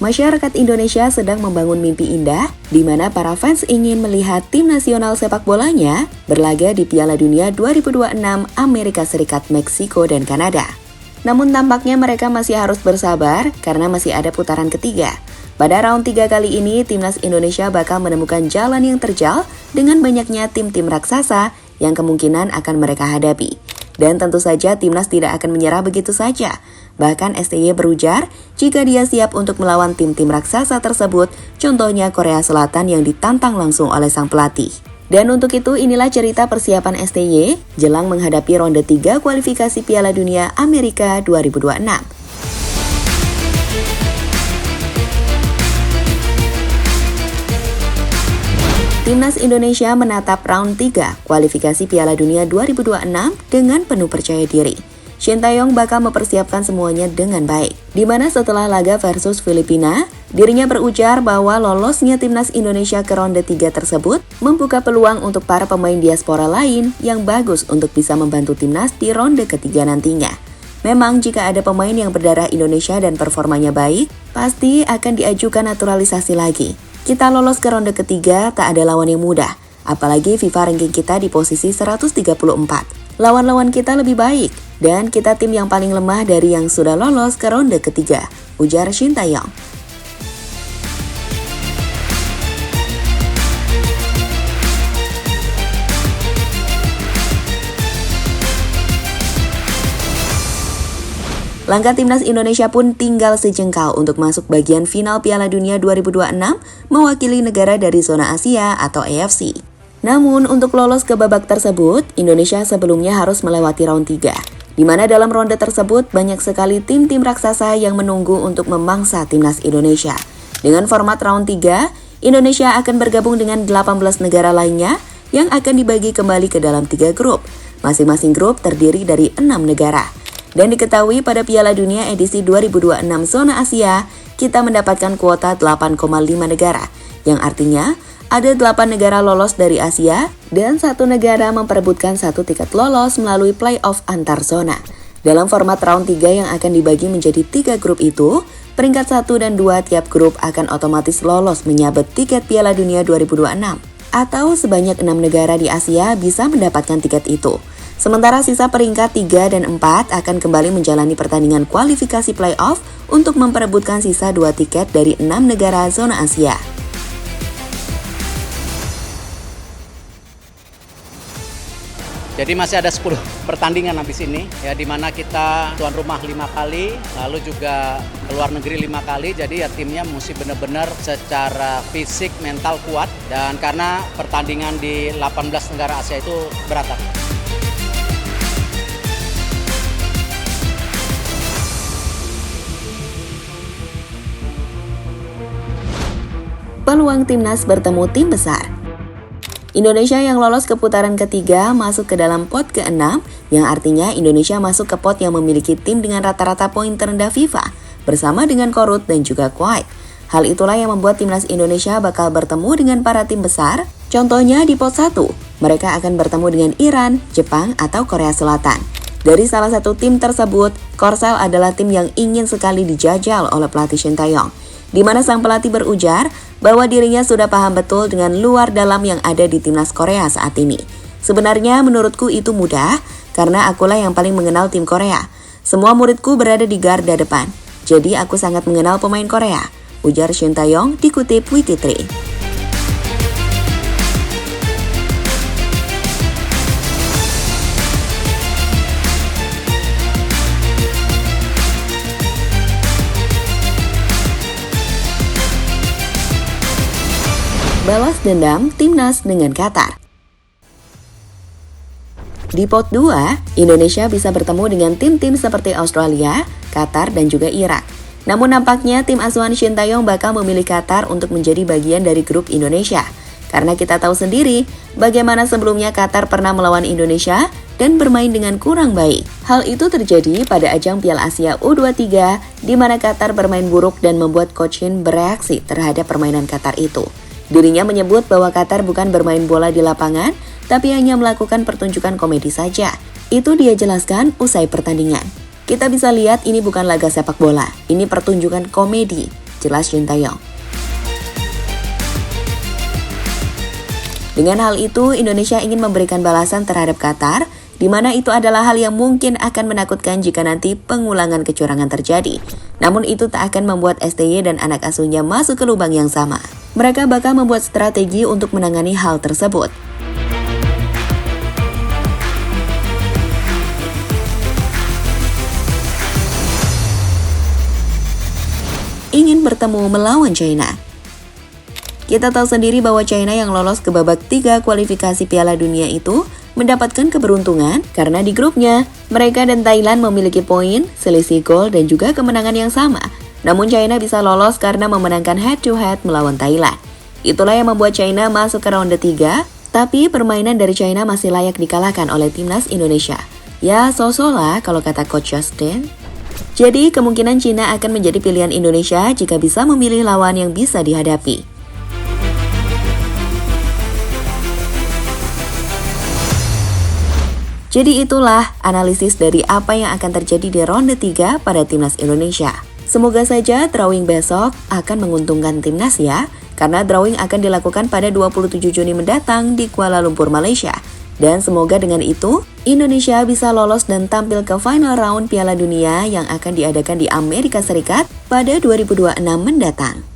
Masyarakat Indonesia sedang membangun mimpi indah, di mana para fans ingin melihat tim nasional sepak bolanya berlaga di Piala Dunia 2026 Amerika Serikat, Meksiko, dan Kanada. Namun tampaknya mereka masih harus bersabar karena masih ada putaran ketiga. Pada round 3 kali ini, timnas Indonesia bakal menemukan jalan yang terjal dengan banyaknya tim-tim raksasa yang kemungkinan akan mereka hadapi. Dan tentu saja timnas tidak akan menyerah begitu saja. Bahkan STY berujar jika dia siap untuk melawan tim-tim raksasa tersebut, contohnya Korea Selatan yang ditantang langsung oleh sang pelatih. Dan untuk itu inilah cerita persiapan STY jelang menghadapi ronde 3 kualifikasi Piala Dunia Amerika 2026. Timnas Indonesia menatap round 3 kualifikasi Piala Dunia 2026 dengan penuh percaya diri. Shin Tae-yong bakal mempersiapkan semuanya dengan baik. Di mana setelah laga versus Filipina, dirinya berujar bahwa lolosnya timnas Indonesia ke ronde 3 tersebut membuka peluang untuk para pemain diaspora lain yang bagus untuk bisa membantu timnas di ronde ketiga nantinya. Memang jika ada pemain yang berdarah Indonesia dan performanya baik, pasti akan diajukan naturalisasi lagi. Kita lolos ke ronde ketiga tak ada lawan yang mudah, apalagi FIFA ranking kita di posisi 134. Lawan-lawan kita lebih baik, dan kita tim yang paling lemah dari yang sudah lolos ke ronde ketiga, ujar Shin Tae-yong. Langkah timnas Indonesia pun tinggal sejengkal untuk masuk bagian final Piala Dunia 2026 mewakili negara dari zona Asia atau AFC. Namun untuk lolos ke babak tersebut, Indonesia sebelumnya harus melewati round 3, di mana dalam ronde tersebut banyak sekali tim-tim raksasa yang menunggu untuk memangsa timnas Indonesia. Dengan format round 3, Indonesia akan bergabung dengan 18 negara lainnya yang akan dibagi kembali ke dalam 3 grup. Masing-masing grup terdiri dari 6 negara. Dan diketahui pada Piala Dunia edisi 2026 zona Asia, kita mendapatkan kuota 8,5 negara, yang artinya ada 8 negara lolos dari Asia dan 1 negara memperebutkan 1 tiket lolos melalui playoff antar zona. Dalam format round 3 yang akan dibagi menjadi 3 grup itu, peringkat 1 dan 2 tiap grup akan otomatis lolos menyabet tiket Piala Dunia 2026. Atau sebanyak 6 negara di Asia bisa mendapatkan tiket itu. Sementara sisa peringkat 3 dan 4 akan kembali menjalani pertandingan kualifikasi playoff untuk memperebutkan sisa 2 tiket dari 6 negara zona Asia. Jadi masih ada 10 pertandingan habis ini, ya, di mana kita tuan rumah 5 kali, lalu juga keluar negeri 5 kali, jadi ya timnya mesti benar-benar secara fisik, mental kuat, dan karena pertandingan di 18 negara Asia itu berat. Peluang timnas bertemu tim besar. Indonesia yang lolos ke putaran ketiga masuk ke dalam pot ke-6, yang artinya Indonesia masuk ke pot yang memiliki tim dengan rata-rata poin terendah FIFA, bersama dengan Korut dan juga Kuwait. Hal itulah yang membuat timnas Indonesia bakal bertemu dengan para tim besar. Contohnya di pot 1, mereka akan bertemu dengan Iran, Jepang, atau Korea Selatan. Dari salah satu tim tersebut, Korsel adalah tim yang ingin sekali dijajal oleh pelatih Shin Tae-yong, di mana sang pelatih berujar bahwa dirinya sudah paham betul dengan luar dalam yang ada di timnas Korea saat ini. Sebenarnya menurutku itu mudah, karena akulah yang paling mengenal tim Korea. Semua muridku berada di garda depan, jadi aku sangat mengenal pemain Korea, ujar Shin Tae-yong dikutip Wiki3. Balas dendam timnas dengan Qatar. Di pot 2, Indonesia bisa bertemu dengan tim-tim seperti Australia, Qatar, dan juga Irak. Namun nampaknya tim asuhan Shin Tae-yong bakal memilih Qatar untuk menjadi bagian dari grup Indonesia. Karena kita tahu sendiri bagaimana sebelumnya Qatar pernah melawan Indonesia dan bermain dengan kurang baik. Hal itu terjadi pada ajang Piala Asia U23, di mana Qatar bermain buruk dan membuat Coach Shin bereaksi terhadap permainan Qatar itu. Dirinya menyebut bahwa Qatar bukan bermain bola di lapangan, tapi hanya melakukan pertunjukan komedi saja. Itu dia jelaskan usai pertandingan. Kita bisa lihat ini bukan laga sepak bola, ini pertunjukan komedi. jelas Sintayong. Dengan hal itu, Indonesia ingin memberikan balasan terhadap Qatar, di mana itu adalah hal yang mungkin akan menakutkan jika nanti pengulangan kecurangan terjadi. Namun itu tak akan membuat STY dan anak asuhnya masuk ke lubang yang sama. Mereka bakal membuat strategi untuk menangani hal tersebut. Ingin bertemu melawan China. Kita tahu sendiri bahwa China yang lolos ke babak 3 kualifikasi Piala Dunia itu mendapatkan keberuntungan karena di grupnya, mereka dan Thailand memiliki poin, selisih gol, dan juga kemenangan yang sama. Namun China bisa lolos karena memenangkan head-to-head melawan Thailand. Itulah yang membuat China masuk ke ronde 3, tapi permainan dari China masih layak dikalahkan oleh timnas Indonesia. Ya, so-so lah kalau kata Coach Justin. Jadi kemungkinan China akan menjadi pilihan Indonesia jika bisa memilih lawan yang bisa dihadapi. Jadi itulah analisis dari apa yang akan terjadi di ronde 3 pada timnas Indonesia. Semoga saja drawing besok akan menguntungkan timnas ya, karena drawing akan dilakukan pada 27 Juni mendatang di Kuala Lumpur, Malaysia. Dan semoga dengan itu, Indonesia bisa lolos dan tampil ke final round Piala Dunia yang akan diadakan di Amerika Serikat pada 2026 mendatang.